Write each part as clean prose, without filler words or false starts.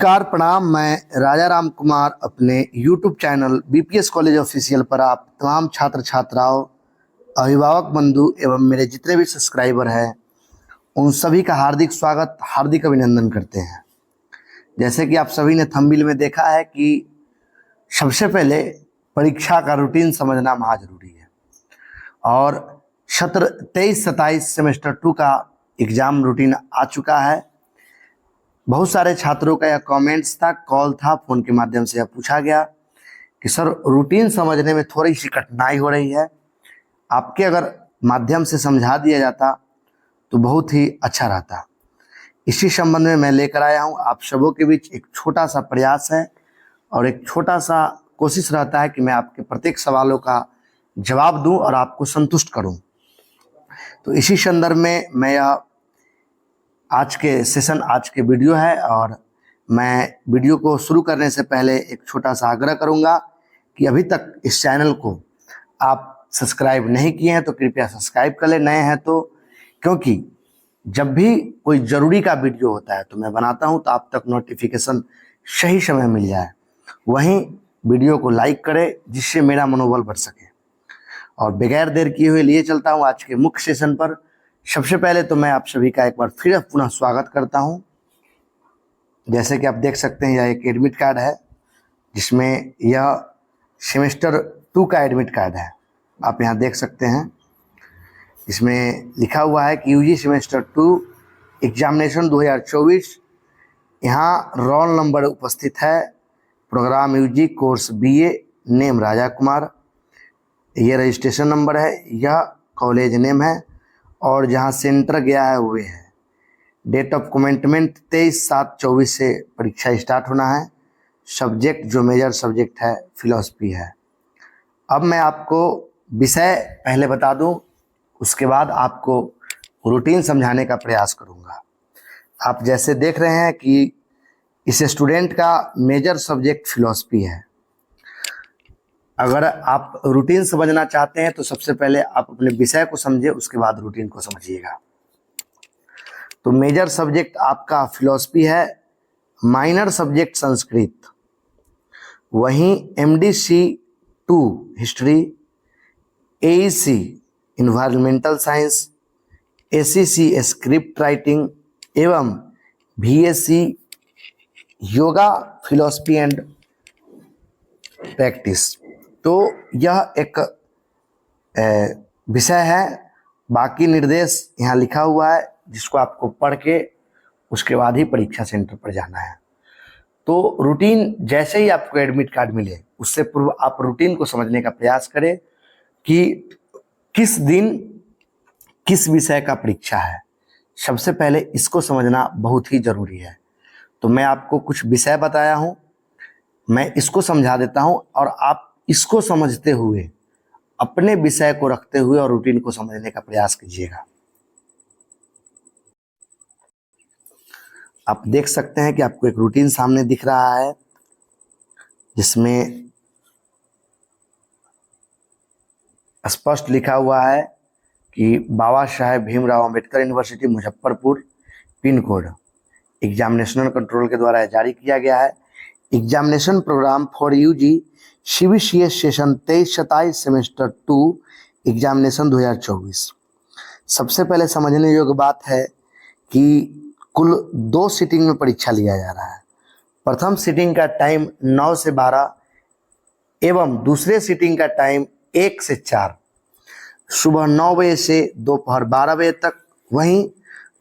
नमस्कार प्रणाम। मैं राजा राम कुमार अपने YouTube channel BPS college official पर आप तमाम छात्र छात्राओं, अभिभावक बंधु एवं मेरे जितने भी सब्सक्राइबर हैं उन सभी का हार्दिक स्वागत, हार्दिक अभिनंदन करते हैं। जैसे कि आप सभी ने थंबनेल में देखा है कि सबसे पहले परीक्षा का रूटीन समझना महाजरूरी है और सत्र 23-27 सेमेस्टर 2 का एग्ज़ाम रूटीन आ चुका है। बहुत सारे छात्रों का यह कमेंट्स था, कॉल था, फ़ोन के माध्यम से यह पूछा गया कि सर रूटीन समझने में थोड़ी सी कठिनाई हो रही है, आपके अगर माध्यम से समझा दिया जाता तो बहुत ही अच्छा रहता। इसी संबंध में मैं लेकर आया हूं। आप सबों के बीच एक छोटा सा प्रयास है और एक छोटा सा कोशिश रहता है कि मैं आपके प्रत्येक सवालों का जवाब दूं और आपको संतुष्ट करूं। तो इसी संदर्भ में मैं यह आज के वीडियो है और मैं वीडियो को शुरू करने से पहले एक छोटा सा आग्रह करूंगा कि अभी तक इस चैनल को आप सब्सक्राइब नहीं किए हैं तो कृपया सब्सक्राइब कर लें, नए हैं तो, क्योंकि जब भी कोई ज़रूरी का वीडियो होता है तो मैं बनाता हूं तो आप तक नोटिफिकेशन सही समय मिल जाए। वहीं वीडियो को लाइक करें जिससे मेरा मनोबल बढ़ सके। और बगैर देर किए हुए लिए चलता हूं आज के मुख्य सेशन पर। सबसे पहले तो मैं आप सभी का एक बार फिर पुनः स्वागत करता हूं। जैसे कि आप देख सकते हैं यह एक एडमिट कार्ड है जिसमें यह सेमेस्टर 2 का एडमिट कार्ड है। आप यहां देख सकते हैं इसमें लिखा हुआ है कि यूजी सेमेस्टर 2 एग्जामिनेशन 2024। यहाँ रोल नंबर उपस्थित है, programme UG course BA, name Raja Kumar, यह रजिस्ट्रेशन नंबर है, यह कॉलेज नेम है और जहाँ सेंटर गया है वो है। डेट ऑफ कमेंटमेंट 23/7/24 से परीक्षा स्टार्ट होना है। सब्जेक्ट जो मेजर सब्जेक्ट है फिलॉसफी है। अब मैं आपको विषय पहले बता दूं, उसके बाद आपको रूटीन समझाने का प्रयास करूंगा। आप जैसे देख रहे हैं कि इस स्टूडेंट का मेजर सब्जेक्ट फिलॉसफी है। अगर आप रूटीन समझना चाहते हैं तो सबसे पहले आप अपने विषय को समझिए, उसके बाद रूटीन को समझिएगा। तो मेजर सब्जेक्ट आपका फिलॉसफी है, माइनर सब्जेक्ट संस्कृत, वहीं MDC 2 history, AEC environmental science, ACC script writing एवं VSC yoga philosophy and practice. तो यह एक विषय है। बाकी निर्देश यहाँ लिखा हुआ है जिसको आपको पढ़ के उसके बाद ही परीक्षा सेंटर पर जाना है। तो रूटीन जैसे ही आपको एडमिट कार्ड मिले उससे पूर्व आप रूटीन को समझने का प्रयास करें कि किस दिन किस विषय का परीक्षा है। सबसे पहले इसको समझना बहुत ही जरूरी है। तो मैं आपको कुछ विषय बताया हूँ, मैं इसको समझा देता हूँ और आप इसको समझते हुए अपने विषय को रखते हुए और रूटीन को समझने का प्रयास कीजिएगा। आप देख सकते हैं कि आपको एक रूटीन सामने दिख रहा है जिसमें स्पष्ट लिखा हुआ है कि Baba Saheb Bhimrao Ambedkar university Muzaffarpur, pin code examination control के द्वारा जारी किया गया है। Examination programme for UG CBCS session 23-27 semester 2 examination 2024। सबसे पहले समझने योग्य बात है कि कुल 2 सीटिंग में परीक्षा लिया जा रहा है। प्रथम सीटिंग का टाइम 9 से 12 एवं दूसरे सीटिंग का टाइम 1 से 4, सुबह 9 बजे से दोपहर 12 बजे तक। वहीं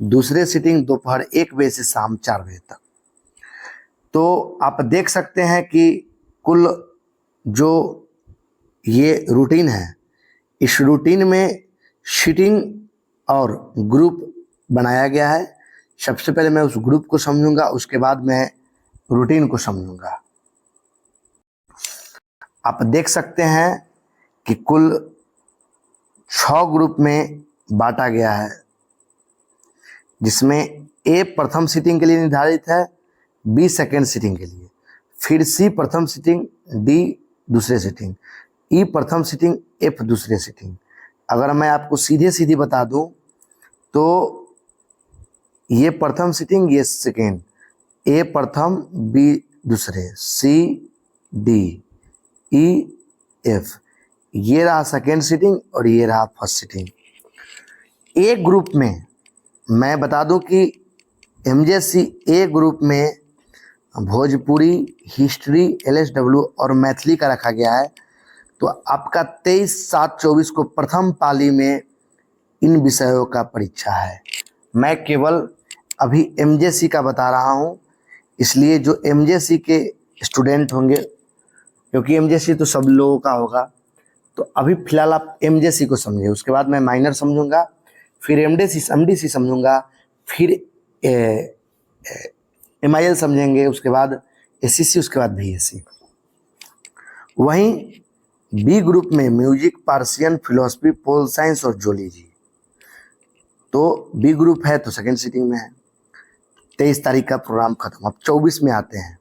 दूसरे सीटिंग दोपहर 1 बजे से शाम 4 बजे तक। तो आप देख सकते हैं कि कुल जो ये रूटीन है, इस रूटीन में सीटिंग और ग्रुप बनाया गया है। सबसे पहले मैं उस ग्रुप को समझूंगा, उसके बाद मैं रूटीन को समझूंगा। आप देख सकते हैं कि कुल 6 ग्रुप में बांटा गया है जिसमें A प्रथम सीटिंग के लिए निर्धारित है, B सेकेंड सीटिंग के लिए, फिर C प्रथम सीटिंग, D दूसरे सीटिंग, E प्रथम सीटिंग, F दूसरे सीटिंग। अगर मैं आपको सीधे सीधी बता दूं तो ये प्रथम सीटिंग, ये सेकेंड, ए प्रथम, बी दूसरे, सी डी ई एफ, ये रहा सेकेंड सीटिंग और ये रहा फर्स्ट सीटिंग। ए ग्रुप में मैं बता दूं कि एमजेसी ए ग्रुप में भोजपुरी, हिस्ट्री, एलएसडब्ल्यू और मैथिली का रखा गया है। तो आपका 23/7/24 को प्रथम पाली में इन विषयों का परीक्षा है। मैं केवल अभी एमजेसी का बता रहा हूं, इसलिए जो एमजेसी के स्टूडेंट होंगे, क्योंकि एमजेसी तो सब लोगों का होगा, तो अभी फिलहाल आप एमजेसी को समझिए, उसके बाद मैं माइनर समझूंगा, फिर एमडीसी समझूंगा, फिर एमआईएल समझेंगे, उसके बाद एससीसी, उसके बाद बीएससी। वहीं बी ग्रुप में music, Persian, philosophy, pol science और जूलॉजी, तो बी ग्रुप है तो सेकेंड सीटिंग में है। 23 तारीख का प्रोग्राम खत्म, अब 24 में आते हैं।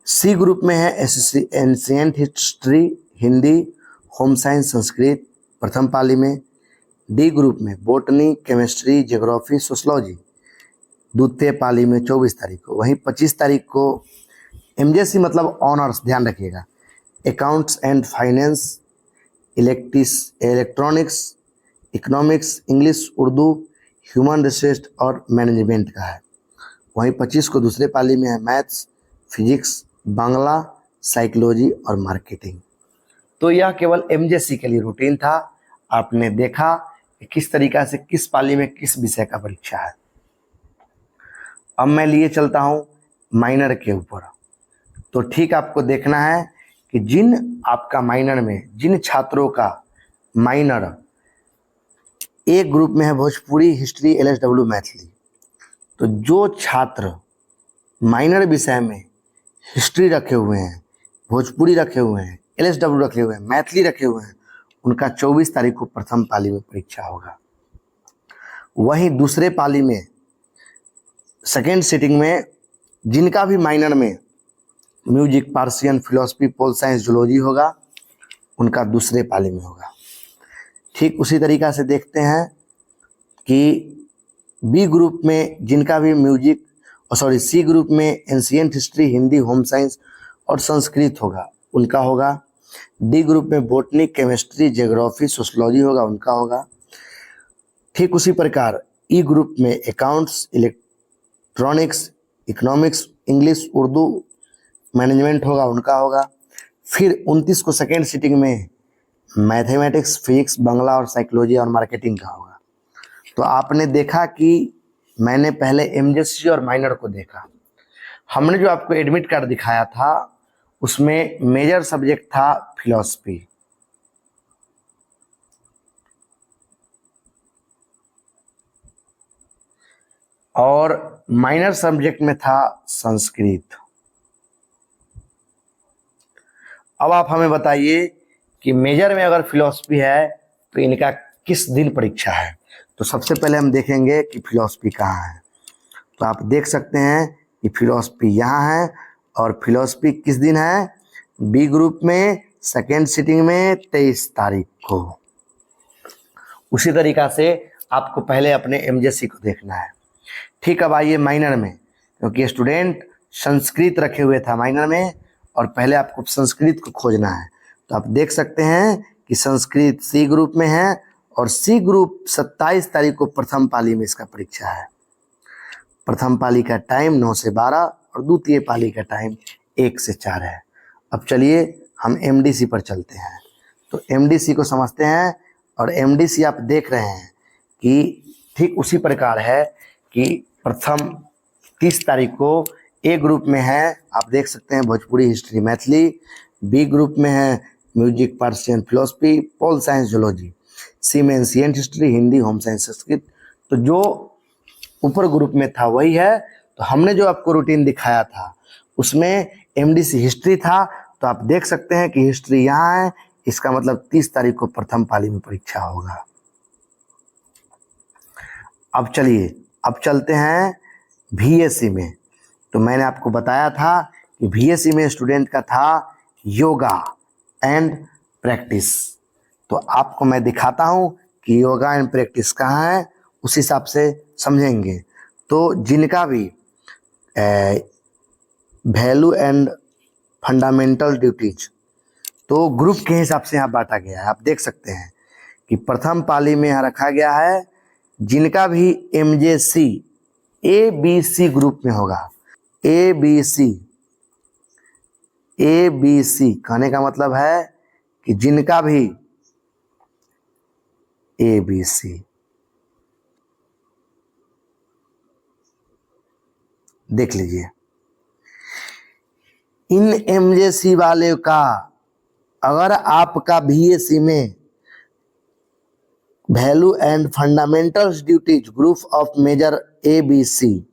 सी ग्रुप में है ancient history, Hindi, home science, Sanskrit प्रथम पाली में। डी ग्रुप में बोटनी, केमिस्ट्री, ज्योग्राफी, सोशलॉजी द्वितीय पाली में 24 तारीख को। वहीं 25 तारीख को एमजेसी मतलब ऑनर्स, ध्यान रखिएगा, accounts and finance, electronics, economics, English, Urdu, human resource और मैनेजमेंट का है। वहीं 25 को दूसरे पाली में है मैथ्स, फिजिक्स, बांग्ला, साइकोलॉजी और मार्केटिंग। तो यह केवल एमजेसी के लिए रूटीन था। आपने देखा कि किस तरीका से किस पाली में किस विषय का परीक्षा है। अब मैं लिए चलता हूँ माइनर के ऊपर। तो ठीक आपको देखना है कि जिन आपका माइनर में जिन छात्रों का माइनर ए ग्रुप में है भोजपुरी, हिस्ट्री, एलएसडब्ल्यू, मैथिली, तो जो छात्र माइनर विषय में हिस्ट्री रखे हुए हैं, भोजपुरी रखे हुए हैं, एलएसडब्ल्यू रखे हुए हैं, मैथिली रखे हुए हैं, उनका 24 तारीख को प्रथम पाली में परीक्षा होगा। वहीं दूसरे पाली में सेकेंड सीटिंग में जिनका भी माइनर में music, Persian, philosophy, pol science, zoology होगा, उनका दूसरे पाली में होगा। ठीक उसी तरीका से देखते हैं कि बी ग्रुप में जिनका भी म्यूजिक, सी ग्रुप में ancient history, Hindi, home science और संस्कृत होगा, उनका होगा। डी ग्रुप में बोटनी, केमिस्ट्री, ज्योग्राफी, सोशलॉजी होगा, उनका होगा। ठीक उसी प्रकार ई ग्रुप में accounts, electronics, economics, English, Urdu, management होगा, उनका होगा। फिर 29 को सेकेंड सीटिंग में मैथमेटिक्स, फिजिक्स, बांग्ला और साइकोलॉजी और मार्केटिंग का होगा। तो आपने देखा कि मैंने पहले एमजेसी और माइनर को देखा। हमने जो आपको एडमिट कार्ड दिखाया था उसमें मेजर सब्जेक्ट था फिलॉसफी, और माइनर सब्जेक्ट में था संस्कृत। अब आप हमें बताइए कि मेजर में अगर फिलॉसफी है तो इनका किस दिन परीक्षा है। तो सबसे पहले हम देखेंगे कि फिलॉसफी कहाँ है। तो आप देख सकते हैं कि फिलॉसफी यहाँ है, और फिलॉसफी किस दिन है, बी ग्रुप में सेकेंड सीटिंग में 23 तारीख को। उसी तरीका से आपको पहले अपने एमजेसी को देखना है। ठीक, अब आइए माइनर में, क्योंकि स्टूडेंट संस्कृत रखे हुए था माइनर में, और पहले आपको संस्कृत को खोजना है। तो आप देख सकते हैं कि संस्कृत सी ग्रुप में है, और सी ग्रुप 27 तारीख को प्रथम पाली में इसका परीक्षा है। प्रथम पाली का टाइम 9 से 12 और द्वितीय पाली का टाइम 1 से 4 है। अब चलिए हम एमडीसी पर चलते हैं। तो एमडीसी को समझते हैं, और एमडीसी आप देख रहे हैं कि ठीक उसी प्रकार है कि प्रथम 30 तारीख को ए ग्रुप में है, आप देख सकते हैं Bhojpuri, history, Maithili. B group में है music, Persian, philosophy, pol science, zoology. C में ancient history, Hindi, home science, Sanskrit. तो जो ऊपर ग्रुप में था वही है। तो हमने जो आपको रूटीन दिखाया था उसमें एमडीसी हिस्ट्री था, तो आप देख सकते हैं कि हिस्ट्री यहाँ है, इसका मतलब 30 तारीख को प्रथम पाली में परीक्षा होगा। अब चलिए, अब चलते हैं बीएससी में। तो मैंने आपको बताया था कि बीएससी में स्टूडेंट का था योगा एंड प्रैक्टिस। तो आपको मैं दिखाता हूँ कि योगा एंड प्रैक्टिस कहाँ है, उस हिसाब से समझेंगे। तो जिनका भी वैल्यू एंड फंडामेंटल ड्यूटीज। तो ग्रुप के हिसाब से यहाँ बांटा गया है। आप देख सकते हैं कि प्रथम पाली में यहाँ रखा गया है जिनका भी MJC A B C group में होगा। ए बी सी कहने का मतलब है कि जिनका भी ए बी सी, देख लीजिए इन एमजेसी वाले का अगर आपका बीएससी में value and fundamentals duties group of major A B C,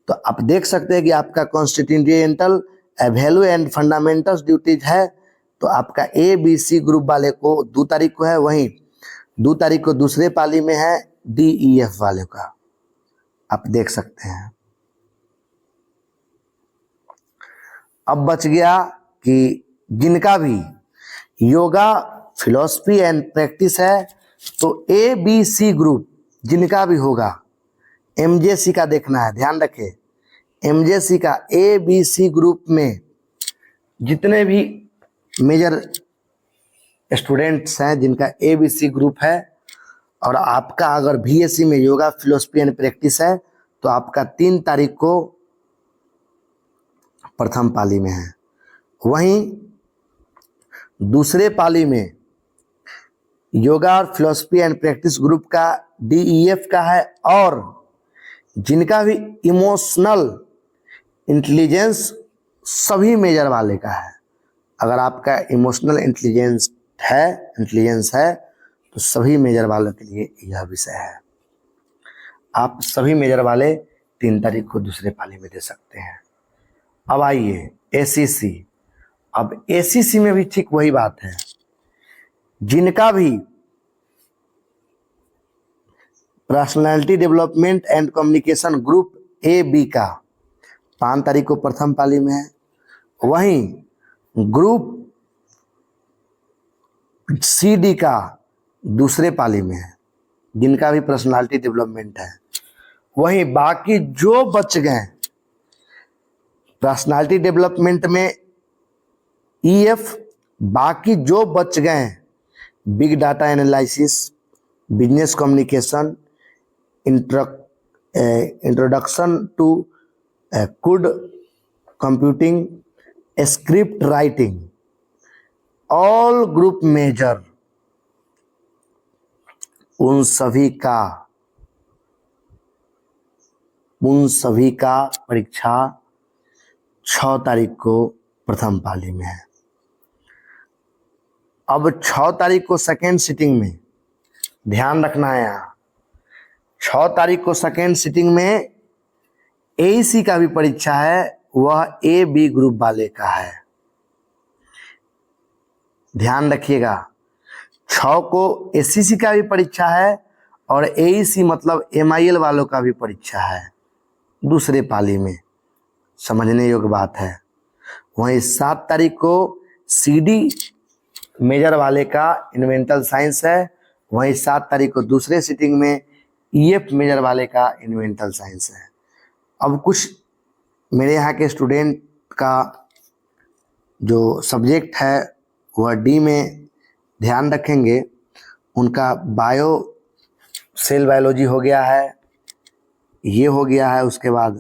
तो आप देख सकते हैं कि आपका constitutional value and fundamentals duties है, तो आपका ए बी सी ग्रुप वाले को 2 तारीख को है, वहीं 2 तारीख को दूसरे पाली में है डी ई एफ वाले का। आप देख सकते हैं। अब बच गया कि जिनका भी योगा फिलॉसफी एंड प्रैक्टिस है, तो ए बी सी ग्रुप जिनका भी होगा, एमजेसी का देखना है, ध्यान रखें एमजेसी का ए बी सी ग्रुप में जितने भी मेजर स्टूडेंट्स हैं जिनका ए बी सी ग्रुप है, और आपका अगर बीएससी में योगा फिलॉसफी एंड प्रैक्टिस है तो आपका 3 तारीख को प्रथम पाली में है, वहीं दूसरे पाली में योगा और फिलॉसफी एंड प्रैक्टिस ग्रुप का डीईएफ का है, और जिनका भी इमोशनल इंटेलिजेंस सभी मेजर वाले का है। अगर आपका इमोशनल इंटेलिजेंस है तो सभी मेजर वालों के लिए यह विषय है। आप सभी मेजर वाले 3 तारीख को दूसरे पाली में दे सकते हैं। अब आइए एसीसी। अब एसीसी में भी ठीक वही बात है, जिनका भी personality development and communication group A B का 5 तारीख को प्रथम पाली में है, वहीं ग्रुप सी डी का दूसरे पाली में है, जिनका भी पर्सनालिटी डेवलपमेंट है। वहीं बाकी जो बच गए पर्सनालिटी डेवलपमेंट में ईएफ, बाकी जो बच गए big data analysis, business communication, introduction to good computing, script writing, all group major, उन सभी का परीक्षा 6 तारीख को प्रथम पाली में है। अब 6 तारीख को सेकेंड सिटिंग में ध्यान रखना है, यहाँ 6 तारीख को सेकेंड सिटिंग में एईसी का भी परीक्षा है, वह ए बी ग्रुप वाले का है। ध्यान रखिएगा 6 को एससीसी का भी परीक्षा है और एईसी मतलब एमआईएल वालों का भी परीक्षा है दूसरे पाली में, समझने योग्य बात है। वहीं 7 तारीख को सीडी मेजर वाले का इन्वेंटल साइंस है, वहीं 7 तारीख को दूसरे सिटिंग में ईएफ मेजर वाले का इन्वेंटल साइंस है। अब कुछ मेरे यहाँ के स्टूडेंट का जो सब्जेक्ट है वह डी में ध्यान रखेंगे, उनका बायो सेल बायोलॉजी हो गया है, ये हो गया है, उसके बाद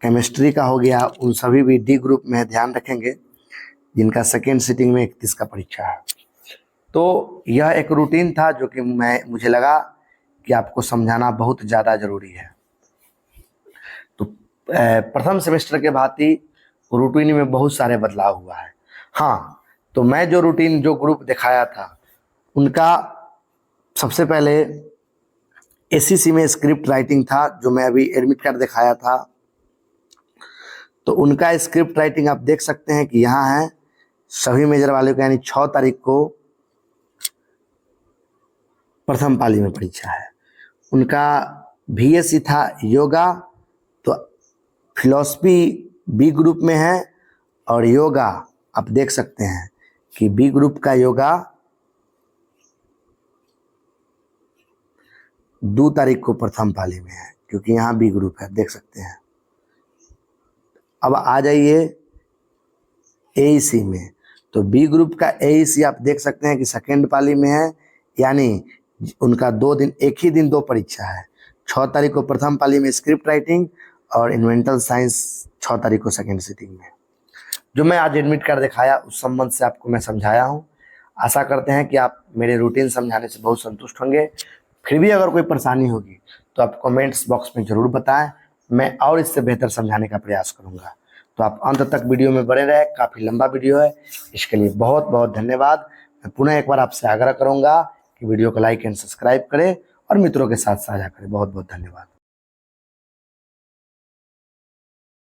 केमिस्ट्री का हो गया, उन सभी भी डी ग्रुप में ध्यान रखेंगे जिनका सेकेंड सिटिंग में 31 का परीक्षा है। तो यह एक रूटीन था जो कि मुझे लगा कि आपको समझाना बहुत ज़्यादा ज़रूरी है। तो प्रथम सेमेस्टर के भांति रूटीन में बहुत सारे बदलाव हुआ है। हाँ, तो मैं जो रूटीन जो ग्रुप दिखाया था उनका सबसे पहले एसीसी में स्क्रिप्ट राइटिंग था, जो मैं अभी एडमिट कार्ड दिखाया था। तो उनका स्क्रिप्ट राइटिंग आप देख सकते हैं कि यहाँ है सभी मेजर वाले को, यानी 6 तारीख को प्रथम पाली में परीक्षा है। उनका बीएससी था योगा, तो फिलॉसफी बी ग्रुप में है, और योगा आप देख सकते हैं कि बी ग्रुप का योगा 2 तारीख को प्रथम पाली में है, क्योंकि यहाँ बी ग्रुप है, देख सकते हैं। अब आ जाइए एईसी में, तो बी ग्रुप का एईसी आप देख सकते हैं कि सेकेंड पाली में है, यानी उनका 2 दिन, एक ही दिन 2 परीक्षा है। 6 तारीख को प्रथम पाली में स्क्रिप्ट राइटिंग और इन्वेंटल साइंस 6 तारीख को सेकेंड सिटिंग में। जो मैं आज एडमिट कार्ड दिखाया उस संबंध से आपको मैं समझाया हूँ। आशा करते हैं कि आप मेरे रूटीन समझाने से बहुत संतुष्ट होंगे। फिर भी अगर कोई परेशानी होगी तो आप कमेंट्स बॉक्स में ज़रूर बताएं, मैं और इससे बेहतर समझाने का प्रयास करूंगा। तो आप अंत तक वीडियो में बने रहे, काफ़ी लंबा वीडियो है, इसके लिए बहुत बहुत धन्यवाद। मैं पुनः एक बार आपसे आग्रह करूंगा कि वीडियो को लाइक एंड सब्सक्राइब करें और मित्रों के साथ साझा करें। बहुत बहुत धन्यवाद।